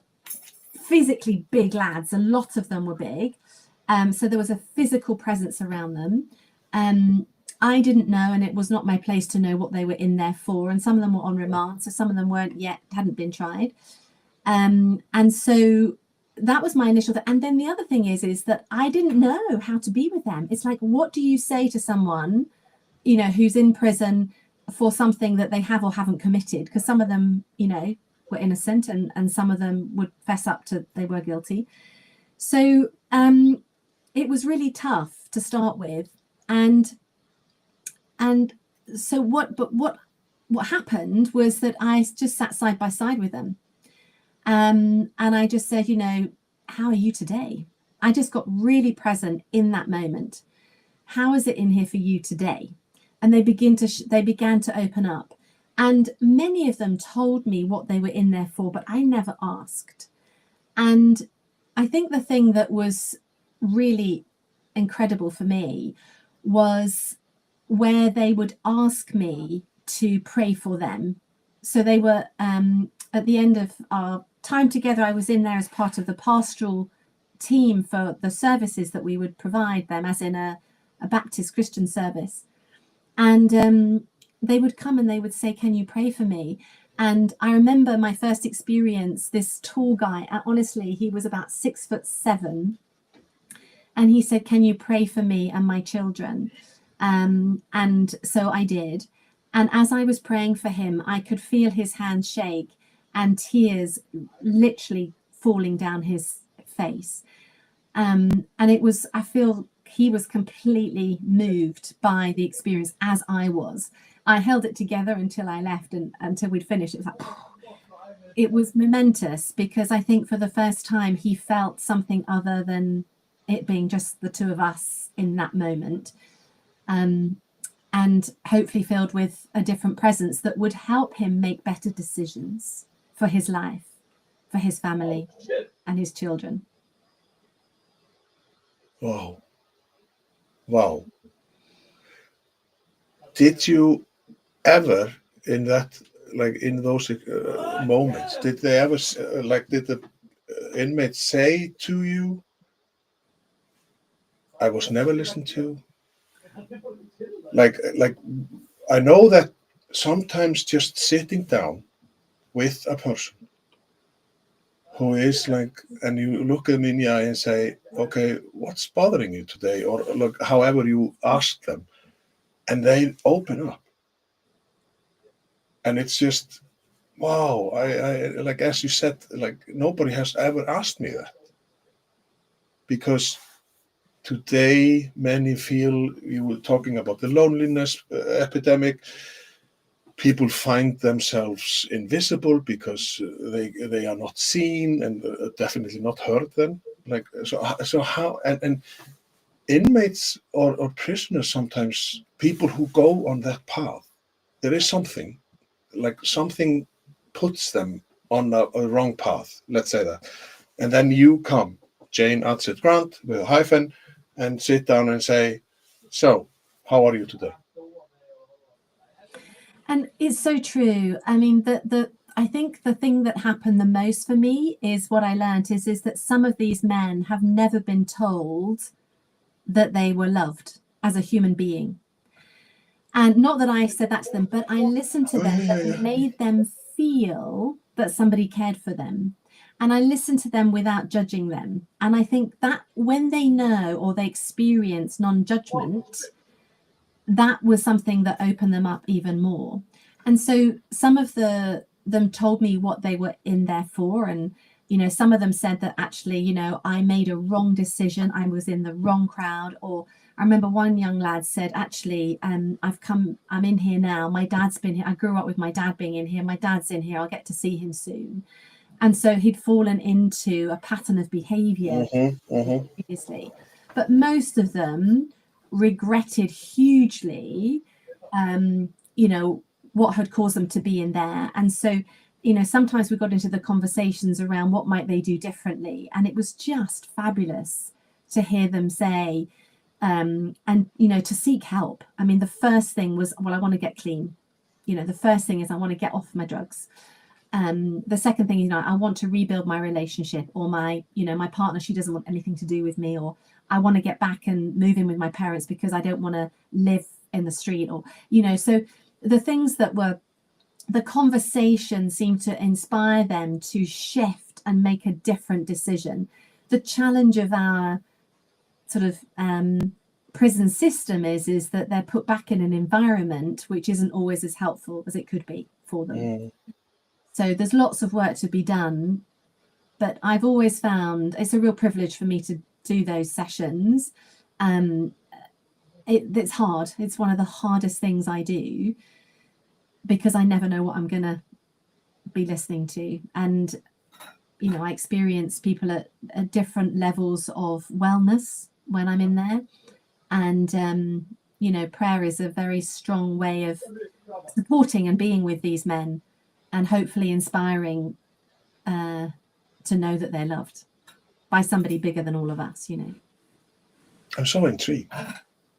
physically big lads. A lot of them were big. So there was a physical presence around them. I didn't know, and it was not my place to know what they were in there for. And some of them were on remand, so some of them hadn't been tried. And so that was my initial. And then the other thing is that I didn't know how to be with them. It's like, what do you say to someone, who's in prison for something that they have or haven't committed? Because some of them, were innocent, and some of them would fess up to they were guilty. So it was really tough to start with, and so what happened was that I just sat side by side with them, and I just said, how are you today? I just got really present in that moment. How is it in here for you today? And they began to open up. And many of them told me what they were in there for, but I never asked. And I think the thing that was really incredible for me was where they would ask me to pray for them. So they were, at the end of our time together, I was in there as part of the pastoral team for the services that we would provide them, as in a a Baptist Christian service. And they would come and they would say, "Can you pray for me?" And I remember my first experience, this tall guy, honestly, he was about 6'7". And he said, "Can you pray for me and my children?" And so I did. And as I was praying for him, I could feel his hand shake and tears literally falling down his face. And it was, I feel he was completely moved by the experience, as I was. I held it together until I left and until we'd finished. It was like, it was momentous, because I think for the first time he felt something other than it being just the two of us in that moment. And hopefully filled with a different presence that would help him make better decisions for his life, for his family and his children. Wow. Wow. Did you ever, in that, like in those moments, did they ever, did the inmates say to you, "I was never listened to"? Like I know that sometimes just sitting down with a person who is like, and you look them in the eye and say, "Okay, what's bothering you today?" Or look, however you ask them, and they open up. And it's just, wow, I like, as you said, like nobody has ever asked me that. Because today many feel, you were talking about the loneliness epidemic, people find themselves invisible because they are not seen and definitely not heard then. Like, so how, and inmates or prisoners, sometimes people who go on that path, there is something, like something puts them on a wrong path, let's say that. And then you come, Jane Adshead-Grant, with a hyphen, and sit down and say, "So, how are you today?" And it's so true. I mean, I think the thing that happened the most for me is what I learned is that some of these men have never been told that they were loved as a human being. And not that I said that to them, but I listened to them, but it made them feel that somebody cared for them. And I listened to them without judging them. And I think that when they know or they experience non-judgment, that was something that opened them up even more. And so some of them told me what they were in there for. And, you know, some of them said that actually, you know, I made a wrong decision. I was in the wrong crowd. Or I remember one young lad said, actually, I'm in here now. My dad's been here. I grew up with my dad being in here. My dad's in here. I'll get to see him soon. And so he'd fallen into a pattern of behavior previously. But most of them regretted hugely, you know, what had caused them to be in there. And so, you know, sometimes we got into the conversations around what might they do differently. And it was just fabulous to hear them say, and, you know, to seek help. I mean, the first thing was, well, I want to get clean. You know, the first thing is I want to get off my drugs. The second thing is, you know, I want to rebuild my relationship, or my partner, she doesn't want anything to do with me, or I want to get back and move in with my parents because I don't want to live in the street, or, you know, so the things that were, the conversation seemed to inspire them to shift and make a different decision. The challenge of our sort of prison system is that they're put back in an environment which isn't always as helpful as it could be for them. So there's lots of work to be done, but I've always found it's a real privilege for me to do those sessions. It's hard. It's one of the hardest things I do, because I never know what I'm going to be listening to. And, you know, I experience people at different levels of wellness when I'm in there. And, you know, prayer is a very strong way of supporting and being with these men, and hopefully inspiring to know that they're loved by somebody bigger than all of us, you know. I'm so intrigued,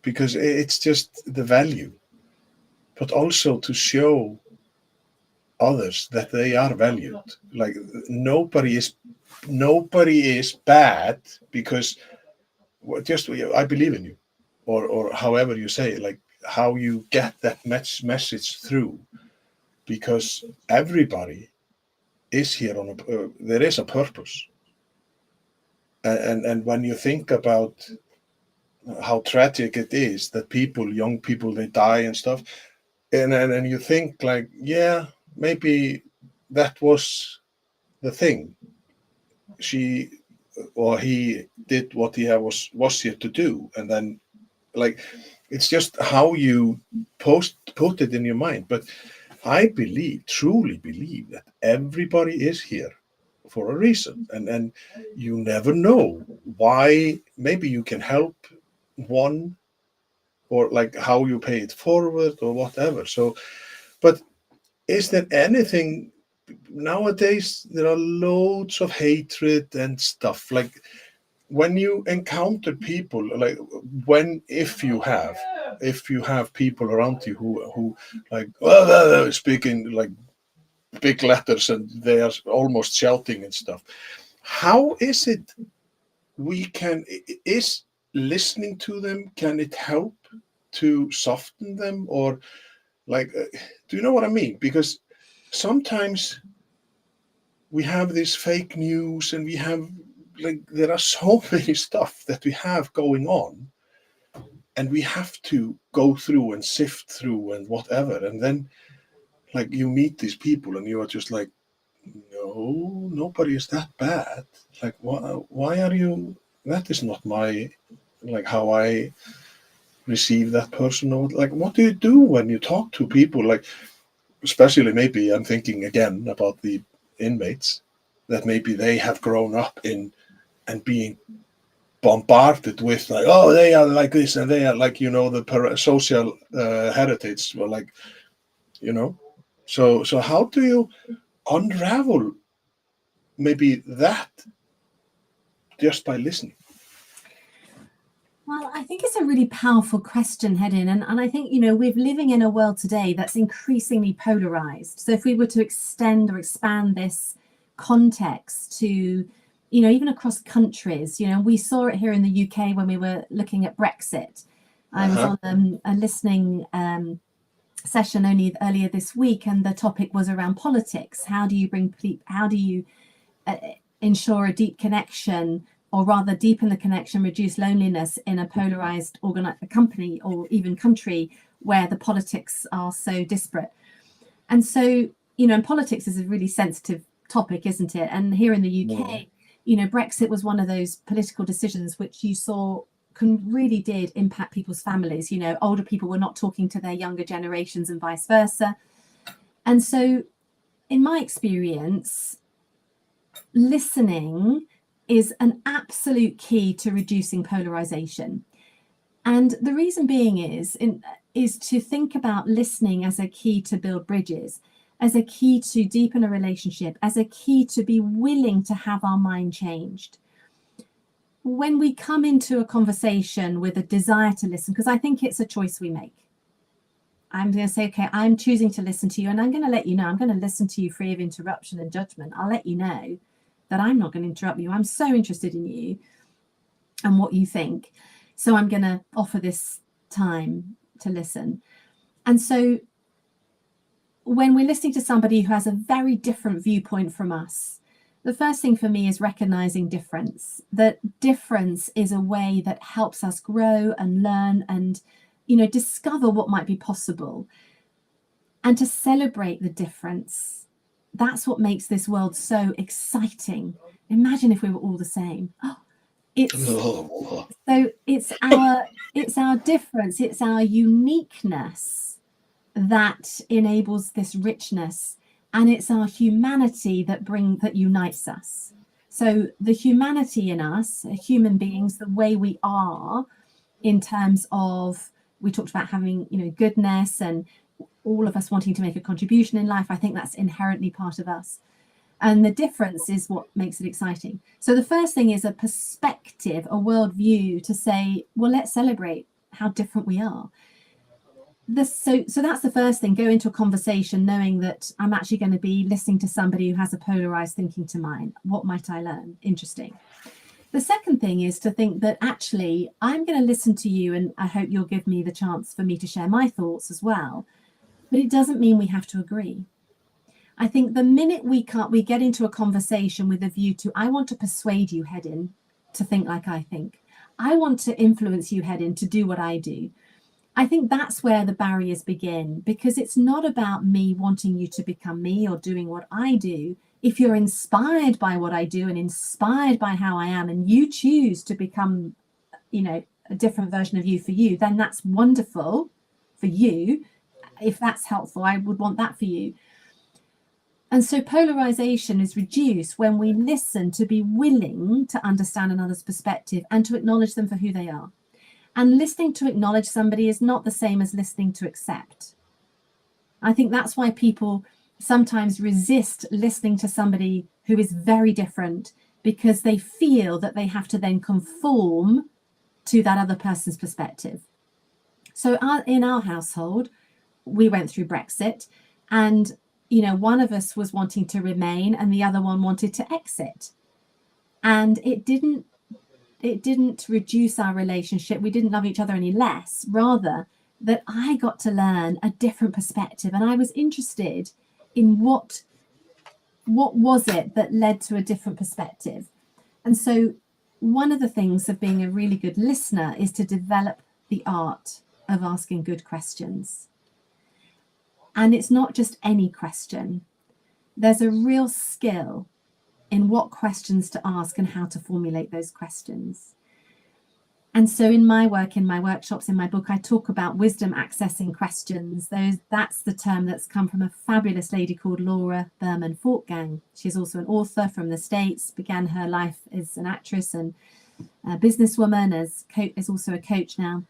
because it's just the value, but also to show others that they are valued. Like nobody is bad, because just, I believe in you. or however you say it, like how you get that message through, because everybody is here on there is a purpose. And when you think about how tragic it is that young people, they die and stuff, and you think like, yeah, maybe that was the thing. She or he did what he was here to do, and then like it's just how you put it in your mind. But I truly believe that everybody is here for a reason, and you never know why. Maybe you can help one, or like how you pay it forward or whatever. So, but is there anything nowadays? There are loads of hatred and stuff. Like when you encounter people, like if you have people around you who like speaking like big letters, and they are almost shouting and stuff, how is it is listening to them, can it help to soften them, or like do you know what I mean? Because sometimes we have this fake news, and we have like there are so many stuff that we have going on, and we have to go through and sift through and whatever, and then like you meet these people and you are just like, no, nobody is that bad. Like why are you, that is not my, like how I receive that person, or like what do you do when you talk to people, like especially maybe I'm thinking again about the inmates that maybe they have grown up in and being bombarded with like, oh, they are like this and they are like, the social heritage, or like, so how do you unravel maybe that just by listening? Well, I think it's a really powerful question, Hedin. And I think, we're living in a world today that's increasingly polarized. So if we were to extend or expand this context to, even across countries, we saw it here in the UK when we were looking at Brexit. I was on a listening session only earlier this week, and the topic was around politics. How do you ensure a deep connection, or rather deepen the connection, reduce loneliness in a polarized company or even country where the politics are so disparate? And so, and politics is a really sensitive topic, isn't it? And here in the UK, Brexit was one of those political decisions which you saw really did impact people's families. Older people were not talking to their younger generations and vice versa. And so in my experience, listening is an absolute key to reducing polarization. And the reason being is to think about listening as a key to build bridges, as a key to deepen a relationship, as a key to be willing to have our mind changed. When we come into a conversation with a desire to listen, because I think it's a choice we make. I'm going to say, okay, I'm choosing to listen to you, and I'm going to let you know, I'm going to listen to you free of interruption and judgment. I'll let you know that I'm not going to interrupt you. I'm so interested in you and what you think. So I'm going to offer this time to listen. And so when we're listening to somebody who has a very different viewpoint from us, the first thing for me is recognizing difference. That difference is a way that helps us grow and learn and, discover what might be possible. And to celebrate the difference. That's what makes this world so exciting. Imagine if we were all the same. So it's our difference, it's our uniqueness that enables this richness, and it's our humanity that unites us. So the humanity in us, human beings, the way we are, in terms of, we talked about having, goodness and all of us wanting to make a contribution in life. I think that's inherently part of us. And the difference is what makes it exciting. So the first thing is a perspective, a worldview to say, well, let's celebrate how different we are. So that's the first thing. Go into a conversation knowing that I'm actually going to be listening to somebody who has a polarized thinking to mine. What might I learn? Interesting. The second thing is to think that actually I'm going to listen to you, and I hope you'll give me the chance for me to share my thoughts as well. But it doesn't mean we have to agree. I think the minute we get into a conversation with a view to, I want to persuade you, Hedin, to think like I think. I want to influence you, Hedin, to do what I do. I think that's where the barriers begin, because it's not about me wanting you to become me or doing what I do. If you're inspired by what I do and inspired by how I am, and you choose to become, a different version of you for you, then that's wonderful for you. If that's helpful, I would want that for you. And so polarization is reduced when we listen to be willing to understand another's perspective and to acknowledge them for who they are. And listening to acknowledge somebody is not the same as listening to accept. I think that's why people sometimes resist listening to somebody who is very different, because they feel that they have to then conform to that other person's perspective. So in our household, we went through Brexit, and one of us was wanting to remain and the other one wanted to exit. And it didn't reduce our relationship. We didn't love each other any less. Rather, that I got to learn a different perspective, and I was interested in what was it that led to a different perspective. And so one of the things of being a really good listener is to develop the art of asking good questions. And it's not just any question. There's a real skill in what questions to ask and how to formulate those questions. And so in my work, in my workshops, in my book, I talk about wisdom accessing questions. That's the term that's come from a fabulous lady called Laura Berman Fortgang. She's also an author from the States, began her life as an actress and a businesswoman, is also a coach now.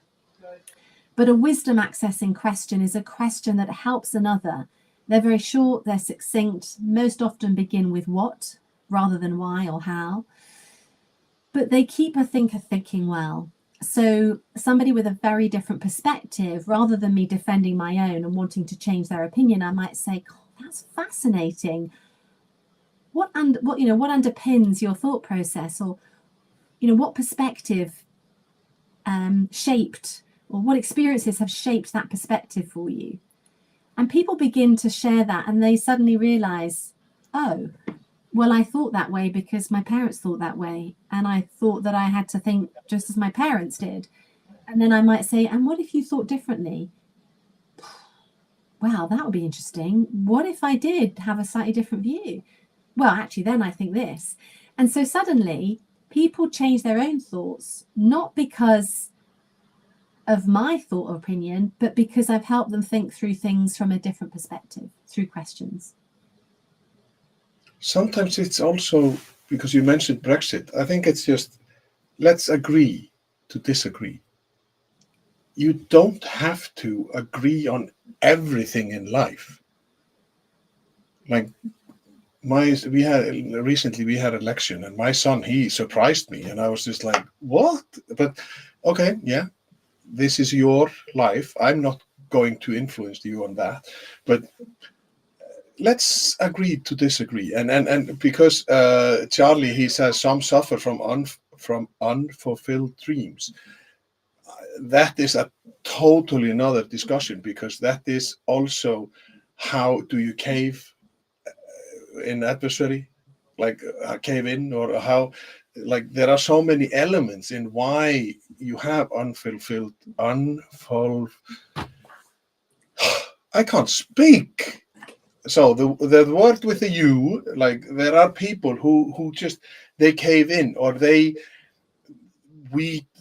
But a wisdom accessing question is a question that helps another. They're very short, they're succinct, most often begin with what rather than why or how. But they keep a thinker thinking well. So somebody with a very different perspective, rather than me defending my own and wanting to change their opinion, I might say, that's fascinating. What underpins your thought process? Or, what perspective shaped, or what experiences have shaped that perspective for you? And people begin to share that, and they suddenly realize, oh, well, I thought that way because my parents thought that way, and I thought that I had to think just as my parents did. And then I might say, and what if you thought differently? Wow, that would be interesting. What if I did have a slightly different view? Well, actually, then I think this. And so suddenly people change their own thoughts, not because of my thought or opinion, but because I've helped them think through things from a different perspective, through questions. Sometimes it's also, because you mentioned Brexit, I think it's just, let's agree to disagree. You don't have to agree on everything in life. Like we had election, and my son, he surprised me, and I was just like, what? But okay, yeah, this is your life. I'm not going to influence you on that, but let's agree to disagree. And because Charlie, he says some suffer from unfulfilled dreams. That is a totally another discussion, because that is also, how do you cave in adversary, like cave in, or how, like there are so many elements in why you have unfulfilled. I can't speak. So the word with the U, like there are people who just, they cave in, or the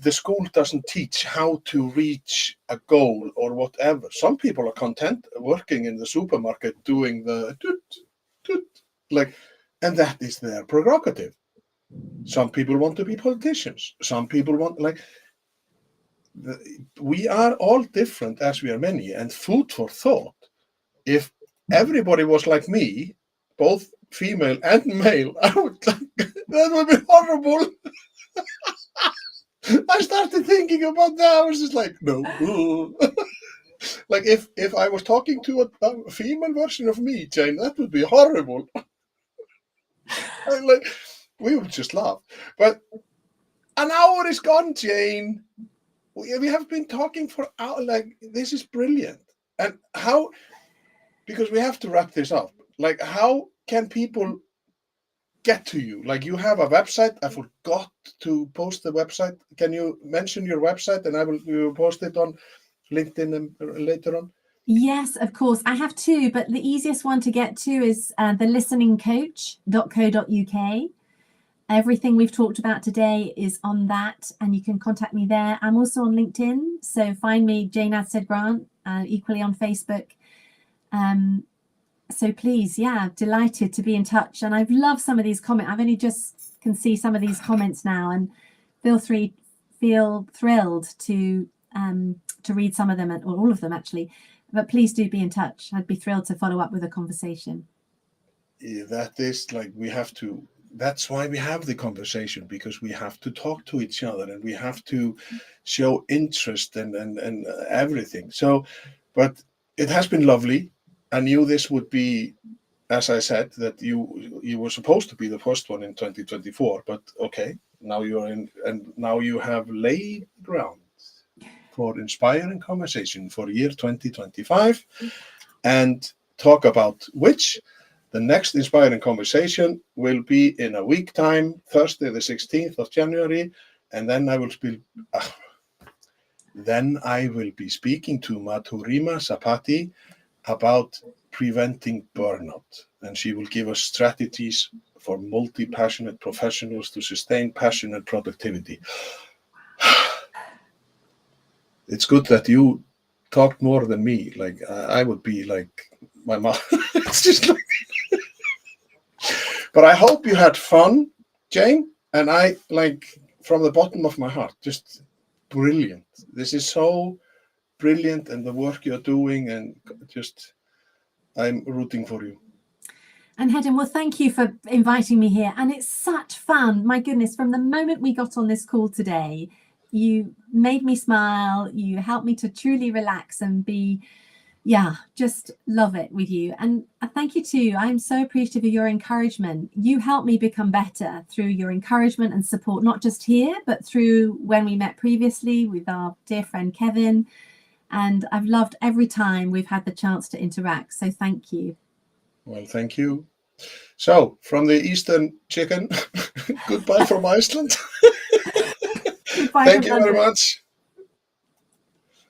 school doesn't teach how to reach a goal or whatever. Some people are content working in the supermarket doing the like, and that is their prerogative. Some people want to be politicians. Some people want, like, we are all different as we are many, and food for thought. If everybody was like me, both female and male, I would that would be horrible. I started thinking about that. I was just like, no. Like if I was talking to a female version of me, Jane, that would be horrible. Like, we would just laugh. But An hour is gone, Jane. We have been talking for hours. Like, this is brilliant. And how, because we have to wrap this up. Like, how can people get to you? Like, you have a website. I forgot to post the website. Can you mention your website, and we will post it on LinkedIn later on? Yes, of course. I have two, but the easiest one to get to is thelisteningcoach.co.uk. Everything we've talked about today is on that, and you can contact me there. I'm also on LinkedIn, so find me, Jane Adshead-Grant, equally on Facebook. So please, yeah, delighted to be in touch. And I've loved some of these comments. I've only just can see some of these comments now, and feel thrilled to read some of them, or all of them actually. But please do be in touch. I'd be thrilled to follow up with a conversation. Yeah, that is like, we have to. That's why we have the conversation, because we have to talk to each other, and we have to show interest and everything. So, but it has been lovely. I knew this would be, as I said, that you were supposed to be the first one in 2024, but okay, now you're in, and now you have laid ground for inspiring conversation for year 2025, and talk about which the next inspiring conversation will be in a week time, Thursday the 16th of January, and then I will be speaking to Madhurima Sapati about preventing burnout, and she will give us strategies for multi-passionate professionals to sustain passion and productivity. It's good that you talked more than me. Like, I would be like my mom. It's just like, but I hope you had fun, Jane. And I, like, from the bottom of my heart, just brilliant. This is so brilliant, and the work you're doing, and just, I'm rooting for you. And Hedden, well, thank you for inviting me here. And it's such fun. My goodness, from the moment we got on this call today, you made me smile. You helped me to truly relax and be, just love it with you. And thank you too. I'm so appreciative of your encouragement. You helped me become better through your encouragement and support, not just here, but through when we met previously with our dear friend Kevin. And I've loved every time we've had the chance to interact. So thank you. Well, thank you. So, from the Eastern chicken, goodbye from Iceland. Goodbye Thank from you very London. much.